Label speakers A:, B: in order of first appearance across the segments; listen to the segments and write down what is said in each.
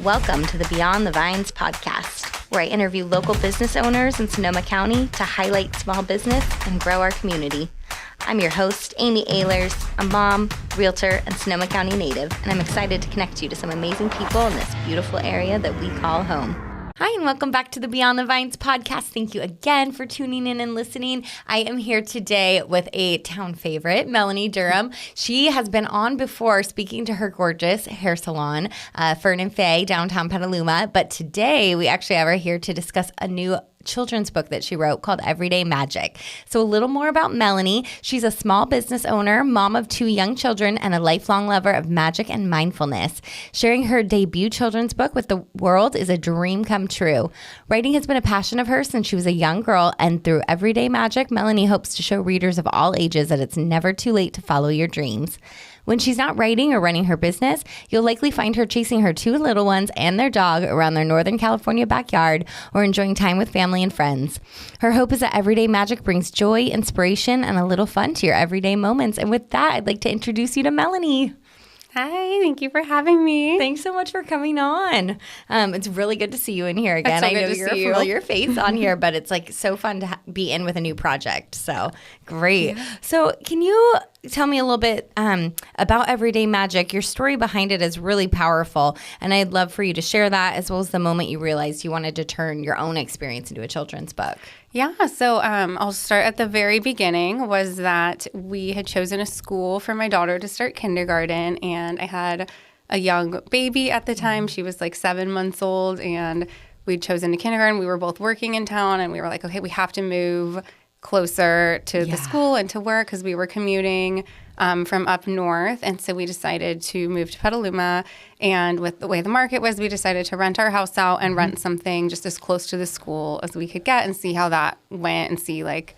A: Welcome to the Beyond the Vines podcast, where I interview local business owners in Sonoma County to highlight small business and grow our community. I'm your host, Amy Ehlers, a mom, realtor, and Sonoma County native, and I'm excited to connect you to some amazing people in this beautiful area that we call home. Hi, and welcome back to the Beyond the Vines podcast. Thank you again for tuning in and listening. I am here today with a town favorite, Melanie Durham. She has been on before speaking to her gorgeous hair salon, Fern and Faye, downtown Petaluma. But today we actually have her here to discuss a new children's book that she wrote called Everyday Magic. So a little more about Melanie. She's a small business owner, mom of 2 young children, and a lifelong lover of magic and mindfulness. Sharing her debut children's book with the world is a dream come true. Writing has been a passion of hers since she was a young girl, and through Everyday Magic, Melanie hopes to show readers of all ages that it's never too late to follow your dreams. When she's not writing or running her business, you'll likely find her chasing her 2 little ones and their dog around their Northern California backyard or enjoying time with family and friends. Her hope is that Everyday Magic brings joy, inspiration, and a little fun to your everyday moments. And with that, I'd like to introduce you to Melanie.
B: Hi, thank you for having me.
A: Thanks so much for coming on. It's really good to see you in here again.
B: So
A: I know you're a
B: you.
A: familiar face on here, but it's like so fun to be in with a new project. So great. Yeah. So can you tell me a little bit about Everyday Magic? Your story behind it is really powerful, and I'd love for you to share that as well as the moment you realized you wanted to turn your own experience into a children's book.
B: Yeah, so I'll start at the very beginning, was that we had chosen a school for my daughter to start kindergarten, and I had a young baby at the time. She was like 7 months old, and we'd chosen a kindergarten. We were both working in town, and we were like, okay, we have to move closer to the school and to work because we were commuting from up north. And so we decided to move to Petaluma. And with the way the market was, we decided to rent our house out and rent something just as close to the school as we could get and see how that went and see like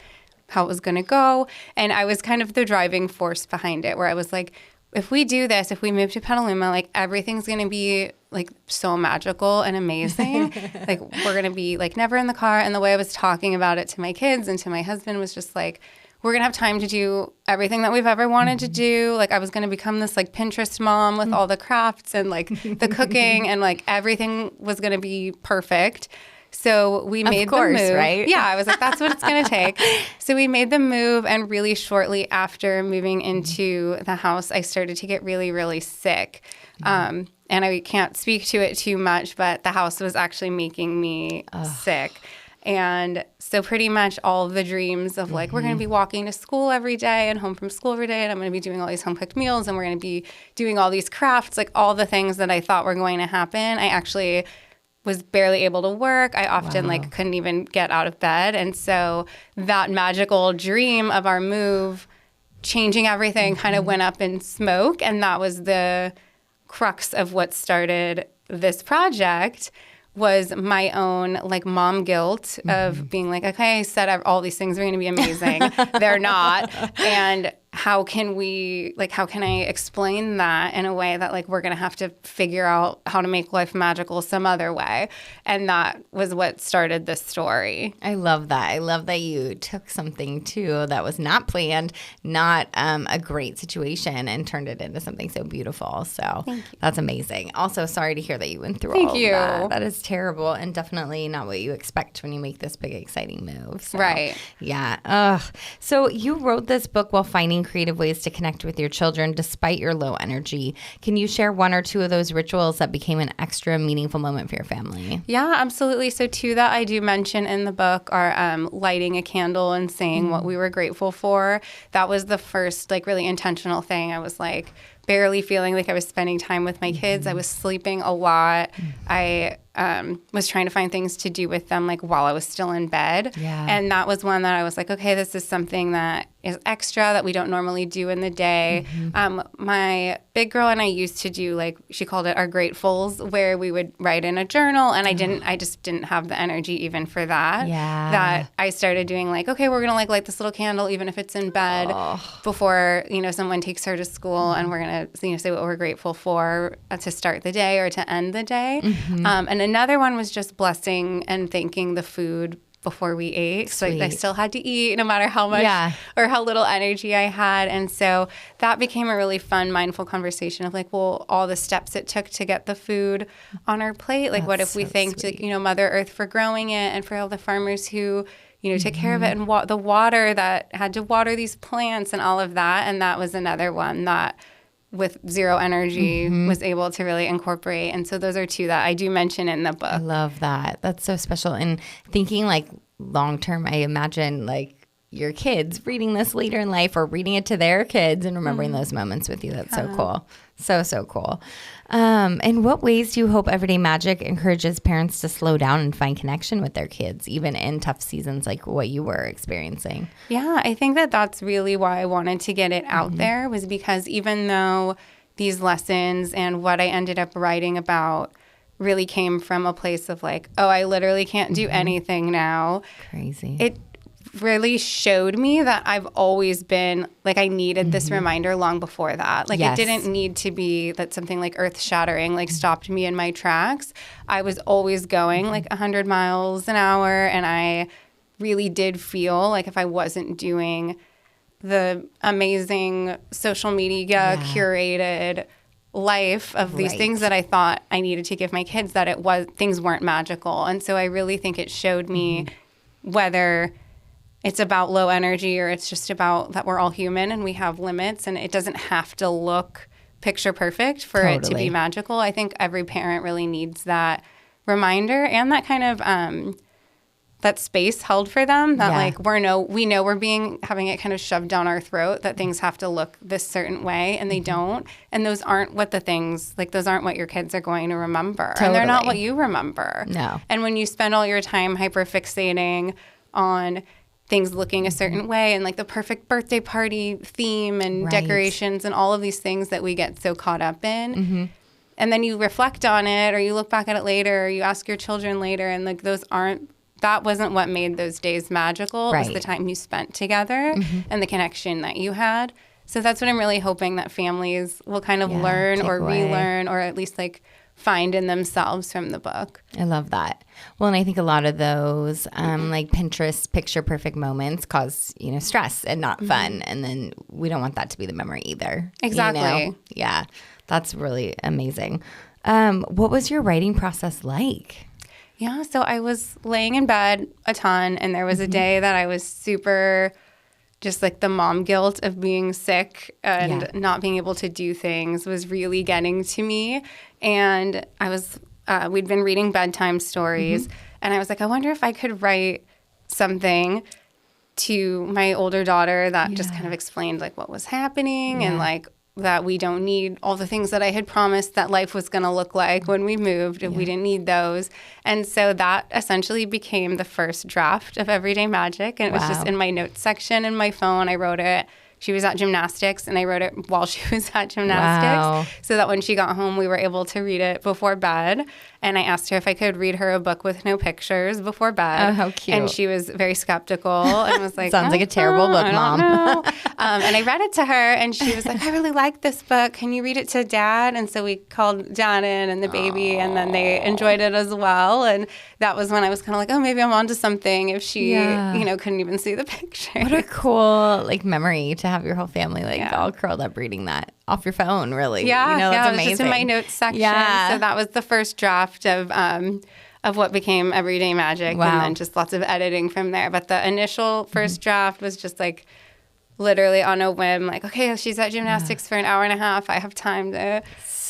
B: how it was going to go. And I was kind of the driving force behind it, where I was like, if we do this, if we move to Petaluma, like everything's going to be like so magical and amazing. Like we're going to be like never in the car. And the way I was talking about it to my kids and to my husband was just like, we're going to have time to do everything that we've ever wanted to do. Like I was going to become this like Pinterest mom with all the crafts and like the cooking and like everything was going to be perfect. So we made the move.
A: Right?
B: Yeah, I was like, that's what it's going to take. So we made the move, and really shortly after moving into the house, I started to get really, really sick. And I can't speak to it too much, but the house was actually making me sick. And so pretty much all of the dreams of like, we're going to be walking to school every day and home from school every day, and I'm going to be doing all these home-cooked meals, and we're going to be doing all these crafts, like all the things that I thought were going to happen, I actually was barely able to work. I often like couldn't even get out of bed. And so that magical dream of our move changing everything kind of went up in smoke. And that was the crux of what started this project, was my own like mom guilt of being like, okay, I said all these things are going to be amazing. They're not. And how can I explain that in a way that like we're going to have to figure out how to make life magical some other way? And that was what started this story.
A: I love that. I love that you took something too that was not planned, not a great situation, and turned it into something so beautiful. So that's amazing. Also, sorry to hear that you went through all of that. That is terrible, and definitely not what you expect when you make this big, exciting move. So,
B: right.
A: Yeah. Ugh. So you wrote this book while finding creative ways to connect with your children despite your low energy. Can you share 1 or 2 of those rituals that became an extra meaningful moment for your family?
B: Yeah, absolutely. So 2 that I do mention in the book are lighting a candle and saying what we were grateful for. That was the first like really intentional thing. I was like barely feeling like I was spending time with my kids. I was sleeping a lot. I was trying to find things to do with them like while I was still in bed.
A: Yeah.
B: And that was one that I was like, okay, this is something that is extra that we don't normally do in the day. My big girl and I used to do like, she called it our gratefuls, where we would write in a journal, and I just didn't have the energy even for that.
A: Yeah.
B: That I started doing like, okay, we're going to like light this little candle even if it's in bed before, someone takes her to school, and we're going to, say what we're grateful for to start the day or to end the day. And another one was just blessing and thanking the food before we ate. So I
A: Sweet.
B: still had to eat no matter how much or how little energy I had. And so that became a really fun, mindful conversation of like, well, all the steps it took to get the food on our plate. Like, what if we thanked, you know, Mother Earth for growing it, and for all the farmers who, you know, take care of it, and the water that had to water these plants and all of that. And that was another one that with zero energy was able to really incorporate. And so those are two that I do mention in the book.
A: I love that. That's so special. And thinking like long term, I imagine like your kids reading this later in life or reading it to their kids and remembering those moments with you. That's so cool. So cool. In what ways do you hope Everyday Magic encourages parents to slow down and find connection with their kids, even in tough seasons like what you were experiencing?
B: Yeah, I think that that's really why I wanted to get it out there, was because even though these lessons and what I ended up writing about really came from a place of like, oh, I literally can't do anything now.
A: Crazy.
B: It really showed me that I've always been like, I needed this reminder long before that. Like it didn't need to be that something like earth shattering like stopped me in my tracks. I was always going like 100 miles an hour, and I really did feel like if I wasn't doing the amazing social media curated life of these things that I thought I needed to give my kids, that things weren't magical. And so I really think it showed me whether it's about low energy or it's just about that we're all human and we have limits, and it doesn't have to look picture perfect for it to be magical. I think every parent really needs that reminder and that kind of that space held for them, that like we know we're having it kind of shoved down our throat, that things have to look this certain way, and they don't. And those aren't what those aren't what your kids are going to remember. And they're not what you remember.
A: No.
B: And when you spend all your time hyperfixating on things looking a certain way and like the perfect birthday party theme and decorations and all of these things that we get so caught up in, and then you reflect on it or you look back at it later or you ask your children later, and like that wasn't what made those days magical. It was the time you spent together and the connection that you had. So that's what I'm really hoping that families will kind of learn or relearn, or at least like find in themselves from the book.
A: I love that. Well, and I think a lot of those like Pinterest picture perfect moments cause, you know, stress and not fun. And then we don't want that to be the memory either.
B: Exactly.
A: You know? Yeah. That's really amazing. What was your writing process like?
B: Yeah, so I was laying in bed a ton, and there was a day that I was super just like the mom guilt of being sick and not being able to do things was really getting to me. And I was, we'd been reading bedtime stories, and I was like, I wonder if I could write something to my older daughter that just kind of explained like what was happening and like that we don't need all the things that I had promised that life was going to look like when we moved, if we didn't need those. And so that essentially became the first draft of Everyday Magic. And it was just in my notes section in my phone. I wrote it. She was at gymnastics, and I wrote it while she was at gymnastics so that when she got home, we were able to read it before bed. And I asked her if I could read her a book with no pictures before bed.
A: Oh, how cute.
B: And she was very skeptical and was like,
A: Sounds like a terrible book, Mom.
B: And I read it to her, and she was like, I really like this book. Can you read it to Dad? And so we called Dad in and the baby, and then they enjoyed it as well. And that was when I was kind of like, oh, maybe I'm onto something if she, you know, couldn't even see the picture.
A: What a cool like memory to have your whole family like all curled up reading that off your phone, really.
B: Yeah,
A: you know, that's
B: it was
A: amazing.
B: just in my notes section.
A: Yeah.
B: So that was the first draft of what became Everyday Magic, and then just lots of editing from there. But the initial first draft was just like literally on a whim, like, okay, she's at gymnastics for an hour and a half. I have time to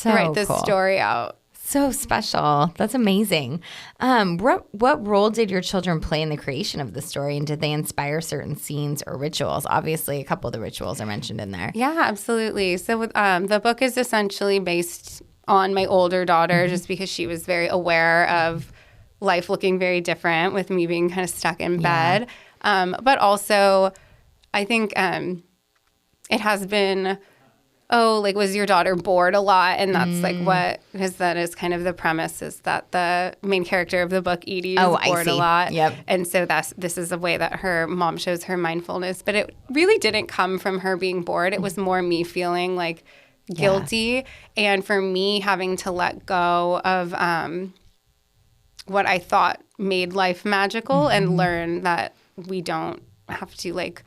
B: write this story out.
A: So special. That's amazing. What role did your children play in the creation of the story, and did they inspire certain scenes or rituals? Obviously, a couple of the rituals are mentioned in there.
B: Yeah, absolutely. So the book is essentially based on my older daughter, just because she was very aware of life looking very different with me being kind of stuck in bed. But also, I think it has been... oh, like, was your daughter bored a lot? And that's like what, because that is kind of the premise, is that the main character of the book, Edie, is bored a lot.
A: Yep.
B: And so this is a way that her mom shows her mindfulness. But it really didn't come from her being bored. It was more me feeling like guilty. And for me having to let go of what I thought made life magical and learn that we don't have to like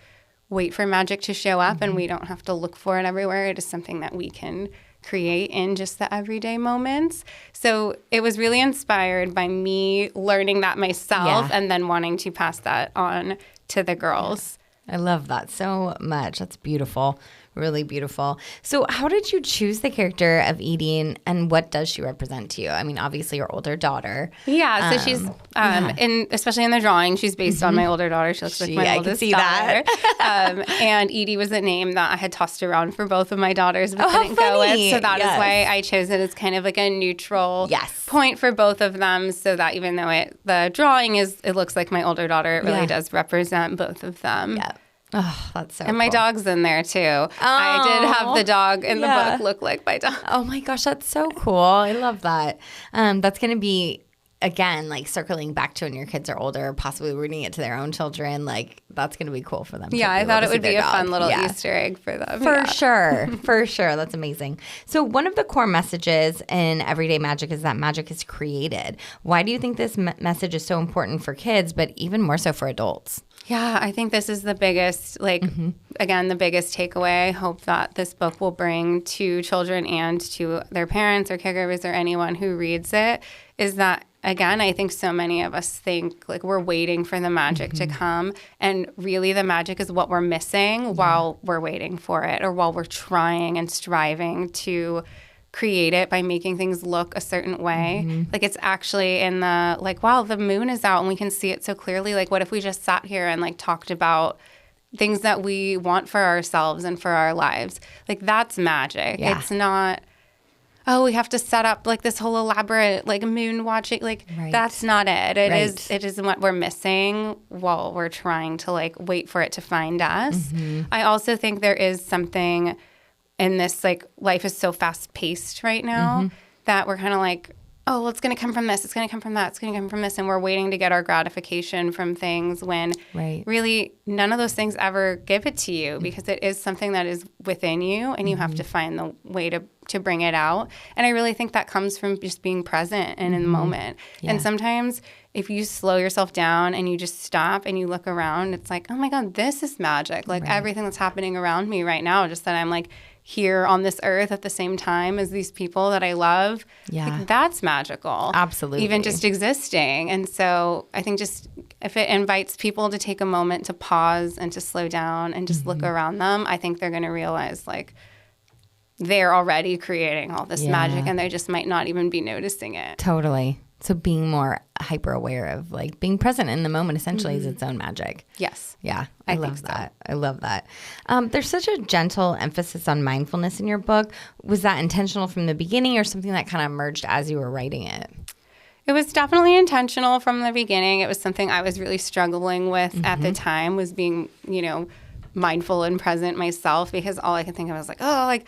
B: wait for magic to show up and we don't have to look for it everywhere. It is something that we can create in just the everyday moments. So it was really inspired by me learning that myself and then wanting to pass that on to the girls.
A: I love that so much. That's beautiful. Really beautiful. So how did you choose the character of Edie and what does she represent to you? I mean, obviously your older daughter.
B: Yeah, so she's, especially in the drawing, she's based on my older daughter. She looks like my oldest daughter. That. And Edie was a name that I had tossed around for both of my daughters but couldn't go with. So that is why I chose it as kind of like a neutral point for both of them so that even though the drawing it looks like my older daughter, it really does represent both of them.
A: Yeah. Oh, that's so
B: And my dog's in there, too. I did have the dog in the book look like my dog.
A: Oh, my gosh. That's so cool. I love that. That's going to be, again, like circling back to when your kids are older, possibly reading it to their own children. Like, that's going to be cool for them.
B: Yeah, I thought it would be a fun little Easter egg for them.
A: For sure. For sure. That's amazing. So one of the core messages in Everyday Magic is that magic is created. Why do you think this message is so important for kids, but even more so for adults?
B: Yeah, I think this is the biggest, again, the biggest takeaway. I hope that this book will bring to children and to their parents or caregivers or anyone who reads it is that, again, I think so many of us think like we're waiting for the magic to come. And really the magic is what we're missing while we're waiting for it or while we're trying and striving to create it by making things look a certain way. Like it's actually in the like, wow, the moon is out and we can see it so clearly. Like what if we just sat here and like talked about things that we want for ourselves and for our lives? Like that's magic. It's not, oh, we have to set up like this whole elaborate like moon watching. Like that's not it. It is what we're missing while we're trying to like wait for it to find us. I also think there is something in this, like, life is so fast-paced right now that we're kind of like, oh, well, it's going to come from this, it's going to come from that, it's going to come from this, and we're waiting to get our gratification from things when really none of those things ever give it to you because it is something that is within you, and you have to find the way to bring it out. And I really think that comes from just being present and in the moment. And sometimes if you slow yourself down and you just stop and you look around, it's like, oh, my God, this is magic. Like, everything that's happening around me right now, just that I'm, like, here on this earth at the same time as these people that I love. Like, that's magical.
A: Absolutely.
B: Even just existing. And so I think just if it invites people to take a moment to pause and to slow down and just look around them, I think they're going to realize, like, they're already creating all this magic and they just might not even be noticing it.
A: Totally. So being more hyper aware of like being present in the moment essentially is its own magic.
B: Yes.
A: Yeah. I love that. I love that. There's such a gentle emphasis on mindfulness in your book. Was that intentional from the beginning or something that kind of emerged as you were writing it?
B: It was definitely intentional from the beginning. It was something I was really struggling with at the time was being, mindful and present myself because all I could think of was like, oh, like,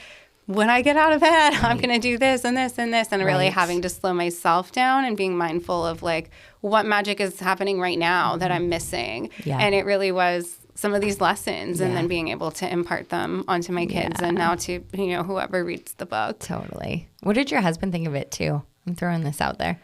B: when I get out of bed, I'm going to do this and this and this, and really having to slow myself down and being mindful of like what magic is happening right now that I'm missing. And it really was some of these lessons and then being able to impart them onto my kids and now to, whoever reads the book.
A: Totally. What did your husband think of it too? I'm throwing this out there.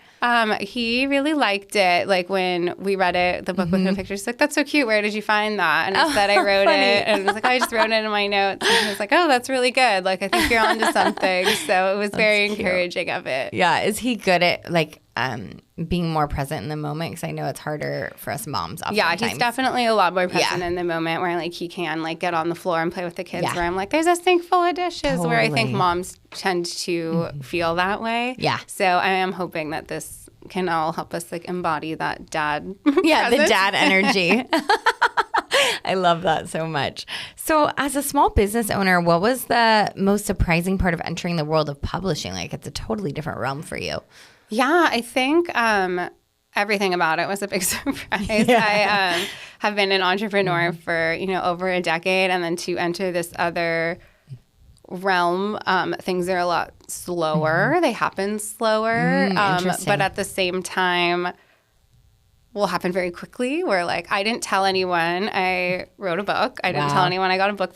B: He really liked it. Like when we read it, the book with the pictures, he's like, that's so cute. Where did you find that? And I said, I wrote it. And I was like, I just wrote it in my notes. And he was like, oh, that's really good. Like, I think you're onto something. So it was very encouraging of it.
A: Yeah. Is he good at like being more present in the moment? Because I know it's harder for us moms oftentimes.
B: Yeah, he's definitely a lot more present in the moment where like he can like get on the floor and play with the kids where I'm like, there's a sink full of dishes where I think moms tend to feel that way. Yeah. So I am hoping that this can all help us like embody that dad
A: the dad energy. I love that so much. So as a small business owner, what was the most surprising part of entering the world of publishing? Like it's a totally different realm for you.
B: Yeah, I think everything about it was a big surprise. I have been an entrepreneur for, over a decade, and then to enter this other realm, things are a lot slower. They happen slower, but at the same time will happen very quickly where like I didn't tell anyone I wrote a book. I didn't tell anyone I got a book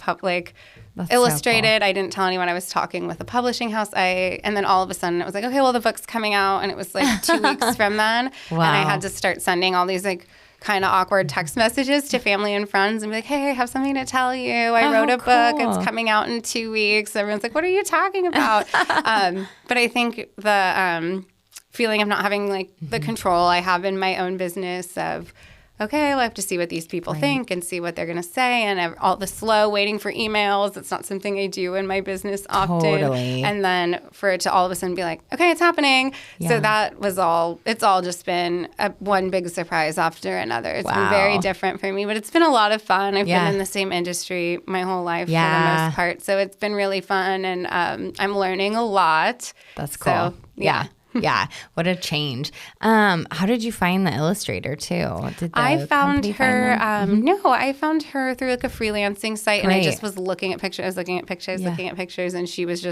B: illustrated. I didn't tell anyone I was talking with a publishing house. And then all of a sudden it was like, okay, well, the book's coming out. And it was like 2 weeks from then.
C: Wow.
B: And I had to start sending all these like kind of awkward text messages to family and friends and be like, hey, I have something to tell you. I wrote a book. It's coming out in 2 weeks. Everyone's like, what are you talking about? But I think the feeling of not having like the control I have in my own business of, okay, well, I have to see what these people think and see what they're going to say. And all the slow waiting for emails, it's not something I do in my business often.
C: Totally.
B: And then for it to all of a sudden be like, okay, it's happening.
C: Yeah.
B: So that was it's all just been one big surprise after another. It's been very different for me, but it's been a lot of fun. I've been in the same industry my whole life for the most part. So it's been really fun and I'm learning a lot.
C: That's cool.
B: So, yeah.
C: Yeah. What a change. How did you find the illustrator too? Did the
B: I found
C: company
B: her,
C: find them?
B: no, I found her through like a freelancing site and I
C: Great.
B: just was looking at pictures. I was looking at pictures, and she was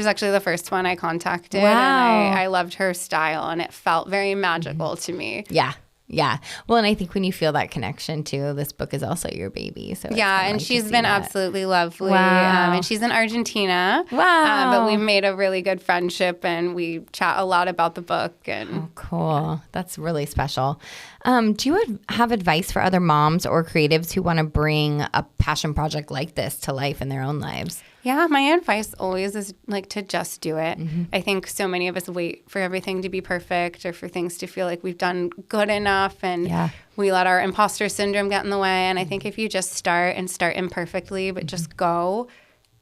B: actually the first one I contacted.
C: Wow.
B: And I loved her style and it felt very magical to me.
C: Yeah. Yeah. Well, and I think when you feel that connection too, this book is also your baby. So
B: Yeah, and she's been absolutely lovely.
C: Wow.
B: And she's in Argentina.
C: Wow.
B: But we've made a really good friendship and we chat a lot about the book. And
C: Oh, cool. That's really special. Do you have advice for other moms or creatives who want to bring a passion project like this to life in their own lives?
B: Yeah, my advice always is like to just do it.
C: Mm-hmm.
B: I think so many of us wait for everything to be perfect or for things to feel like we've done good enough and we let our imposter syndrome get in the way. And I think if you just start imperfectly, but just go,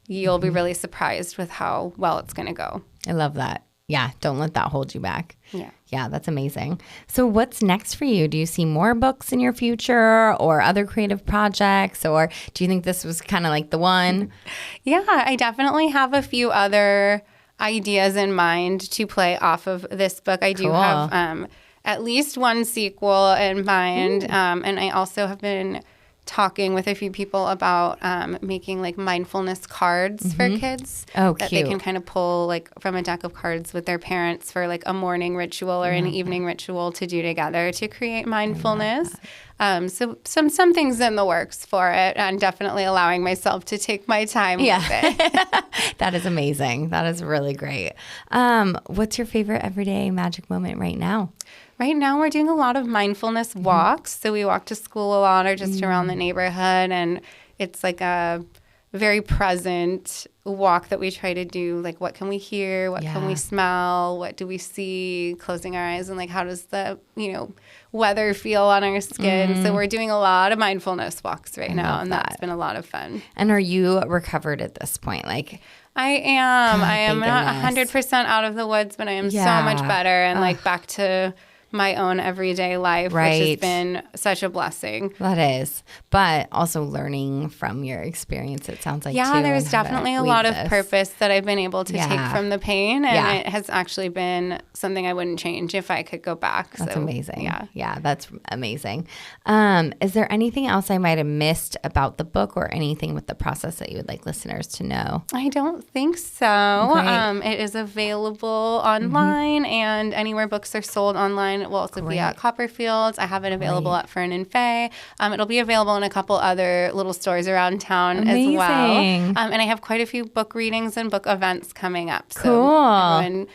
B: you'll be really surprised with how well it's going to go.
C: I love that. Yeah, don't let that hold you back.
B: Yeah.
C: Yeah, that's amazing. So what's next for you? Do you see more books in your future or other creative projects? Or do you think this was kind of like the one?
B: Yeah, I definitely have a few other ideas in mind to play off of this book. I do have at least one sequel in mind. And I also have been talking with a few people about making like mindfulness cards for kids that they can kind of pull like from a deck of cards with their parents for like a morning ritual or an evening ritual to do together to create mindfulness. So some things in the works for it and definitely allowing myself to take my time with it.
C: That is amazing. That is really great. What's your favorite everyday magic moment right now?
B: Right now, we're doing a lot of mindfulness walks. So we walk to school a lot or just around the neighborhood. And it's like a very present walk that we try to do. Like, what can we hear? What can we smell? What do we see? Closing our eyes. And, like, how does the, weather feel on our skin? So we're doing a lot of mindfulness walks right now. And that's been a lot of fun.
C: And are you recovered at this point? Like,
B: I am.
C: God,
B: I am not
C: goodness.
B: 100% out of the woods, but I am so much better and, like, back to my own everyday life, which has been such a blessing.
C: That is. But also learning from your experience, it sounds like,
B: yeah,
C: too,
B: there's definitely a lot of purpose that I've been able to take from the pain. And it has actually been something I wouldn't change if I could go back.
C: That's amazing.
B: Yeah.
C: Yeah, that's amazing. Is there anything else I might have missed about the book or anything with the process that you would like listeners to know?
B: I don't think so. It is available online and anywhere books are sold online. It will also be at Copperfields. I have it available at Fern and Fay. It'll be available in a couple other little stores around town as well. And I have quite a few book readings and book events coming up. So everyone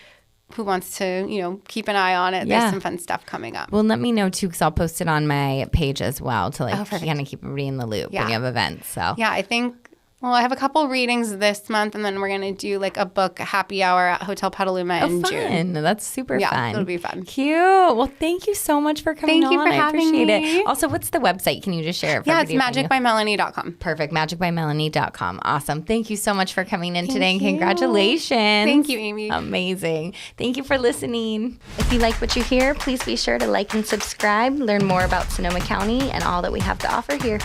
B: who wants to, keep an eye on it, there's some fun stuff coming up.
C: Well, let me know too, because I'll post it on my page as well to kind of keep everybody in the loop when you have events. So
B: yeah, I think. Well, I have a couple readings this month, and then we're going to do like a book happy hour at Hotel Petaluma in June.
C: That's super fun.
B: Yeah, it'll be fun.
C: Cute. Well, thank you so much for coming on.
B: Thank you for having
C: I appreciate
B: me.
C: it. Also, what's the website? Can you just share it for
B: everybody? Yeah, it's magicbymelanie.com.
C: Perfect. Magicbymelanie.com. Awesome. Thank you so much for coming in today, and congratulations.
B: Thank you, Amy.
C: Amazing. Thank you for listening.
A: If you like what you hear, please be sure to like and subscribe, learn more about Sonoma County and all that we have to offer here.